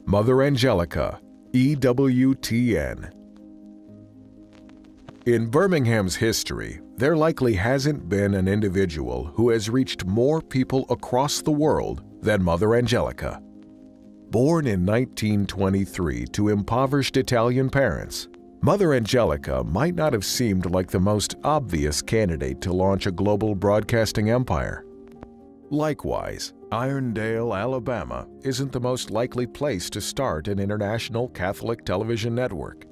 Mother Angelica, EWTN. In Birmingham's history, there likely hasn't been an individual who has reached more people across the world than Mother Angelica. Born in 1923 to impoverished Italian parents, Mother Angelica might not have seemed like the most obvious candidate to launch a global broadcasting empire. Likewise, Irondale, Alabama isn't the most likely place to start an international Catholic television network.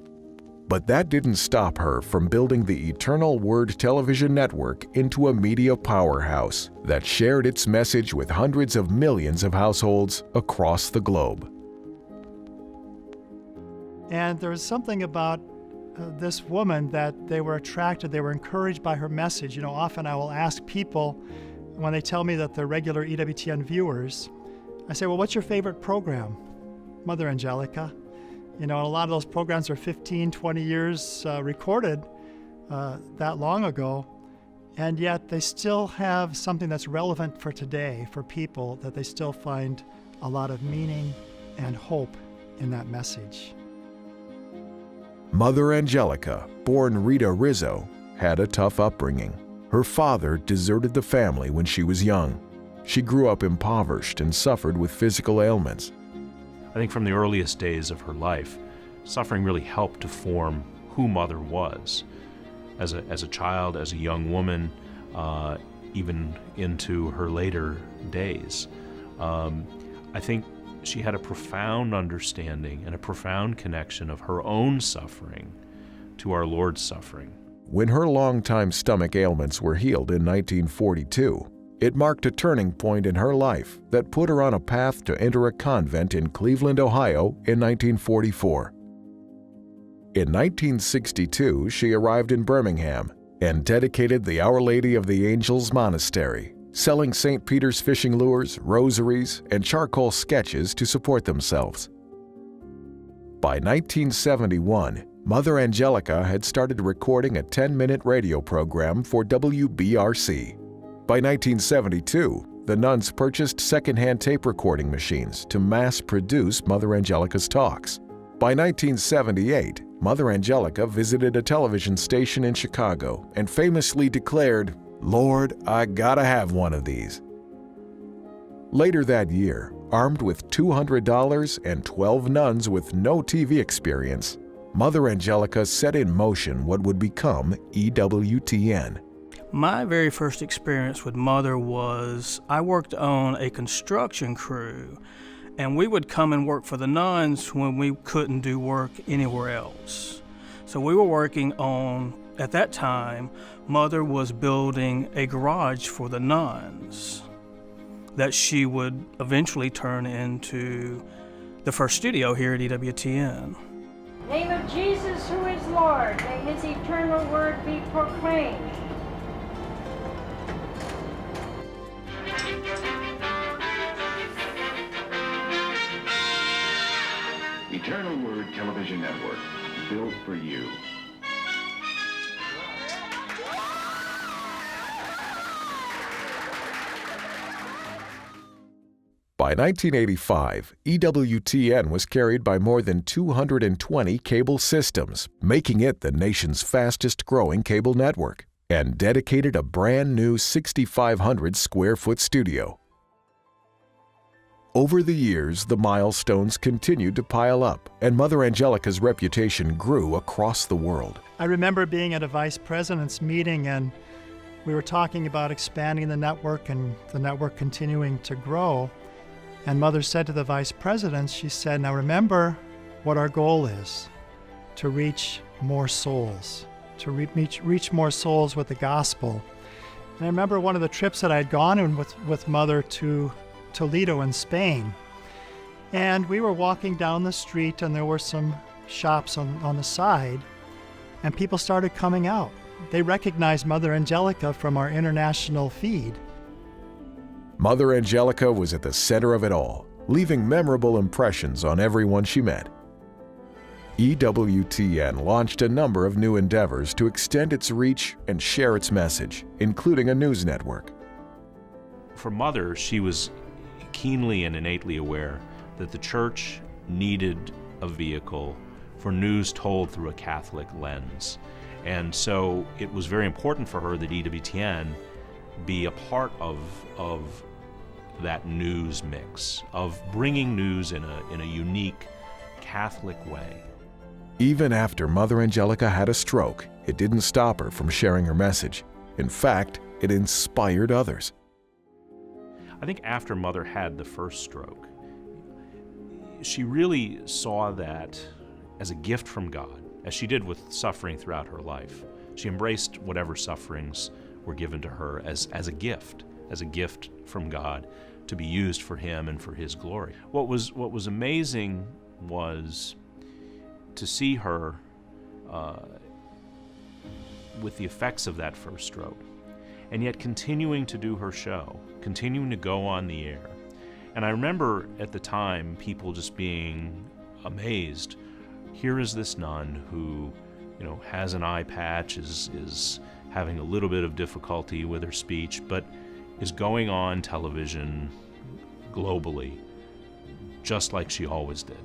But that didn't stop her from building the Eternal Word television network into a media powerhouse that shared its message with hundreds of millions of households across the globe. And there was something about this woman that they were attracted, they were encouraged by her message. You know, often I will ask people when they tell me that they're regular EWTN viewers, I say, well, what's your favorite program? Mother Angelica. You know, and a lot of those programs are 15, 20 years recorded that long ago, and yet they still have something that's relevant for today, for people, that they still find a lot of meaning and hope in that message. Mother Angelica, born Rita Rizzo, had a tough upbringing. Her father deserted the family when she was young. She grew up impoverished and suffered with physical ailments. I think from the earliest days of her life, suffering really helped to form who Mother was. As a child, as a young woman, even into her later days. I think she had a profound understanding and a profound connection of her own suffering to our Lord's suffering. When her longtime stomach ailments were healed in 1942, it marked a turning point in her life that put her on a path to enter a convent in Cleveland, Ohio in 1944. In 1962, she arrived in Birmingham and dedicated the Our Lady of the Angels Monastery, selling St. Peter's fishing lures, rosaries, and charcoal sketches to support themselves. By 1971, Mother Angelica had started recording a 10-minute radio program for WBRC. By 1972, the nuns purchased second-hand tape recording machines to mass-produce Mother Angelica's talks. By 1978, Mother Angelica visited a television station in Chicago and famously declared, "Lord, I gotta have one of these." Later that year, armed with $200 and 12 nuns with no TV experience, Mother Angelica set in motion what would become EWTN. My very first experience with Mother was I worked on a construction crew, and we would come and work for the nuns when we couldn't do work anywhere else. So we were working on, at that time, Mother was building a garage for the nuns that she would eventually turn into the first studio here at EWTN. Name of Jesus, who is Lord, may his eternal word be proclaimed. Eternal Word Television Network, built for you. By 1985, EWTN was carried by more than 220 cable systems, making it the nation's fastest-growing cable network, and dedicated a brand-new 6,500-square-foot studio. Over the years, the milestones continued to pile up, and Mother Angelica's reputation grew across the world. I remember being at a vice president's meeting, and we were talking about expanding the network and the network continuing to grow. And Mother said to the vice presidents, she said, now remember what our goal is, to reach more souls, to reach more souls with the gospel. And I remember one of the trips that I had gone on with Mother to Toledo in Spain. And we were walking down the street, and there were some shops on the side, and people started coming out. They recognized Mother Angelica from our international feed. Mother Angelica was at the center of it all, leaving memorable impressions on everyone she met. EWTN launched a number of new endeavors to extend its reach and share its message, including a news network. For Mother, she was keenly and innately aware that the church needed a vehicle for news told through a Catholic lens. And so it was very important for her that EWTN be a part of that news mix, of bringing news in a unique Catholic way. Even after Mother Angelica had a stroke, it didn't stop her from sharing her message. In fact, it inspired others. I think after Mother had the first stroke, she really saw that as a gift from God, as she did with suffering throughout her life. She embraced whatever sufferings were given to her as a gift from God to be used for Him and for His glory. What was amazing was to see her with the effects of that first stroke, and yet continuing to do her show, continuing to go on the air. And I remember at the time people just being amazed. Here is this nun who, has an eye patch, is having a little bit of difficulty with her speech, but is going on television globally, just like she always did.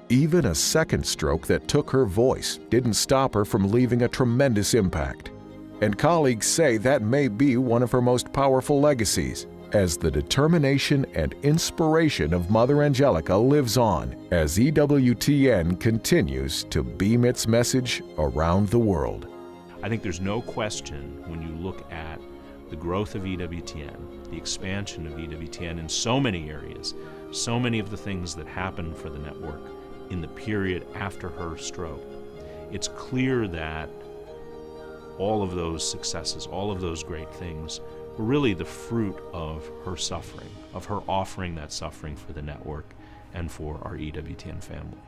Even a second stroke that took her voice didn't stop her from leaving a tremendous impact. And colleagues say that may be one of her most powerful legacies, as the determination and inspiration of Mother Angelica lives on as EWTN continues to beam its message around the world. I think there's no question when you look at the growth of EWTN, the expansion of EWTN in so many areas, so many of the things that happened for the network in the period after her stroke, it's clear that all of those successes, all of those great things, were really the fruit of her suffering, of her offering that suffering for the network and for our EWTN family.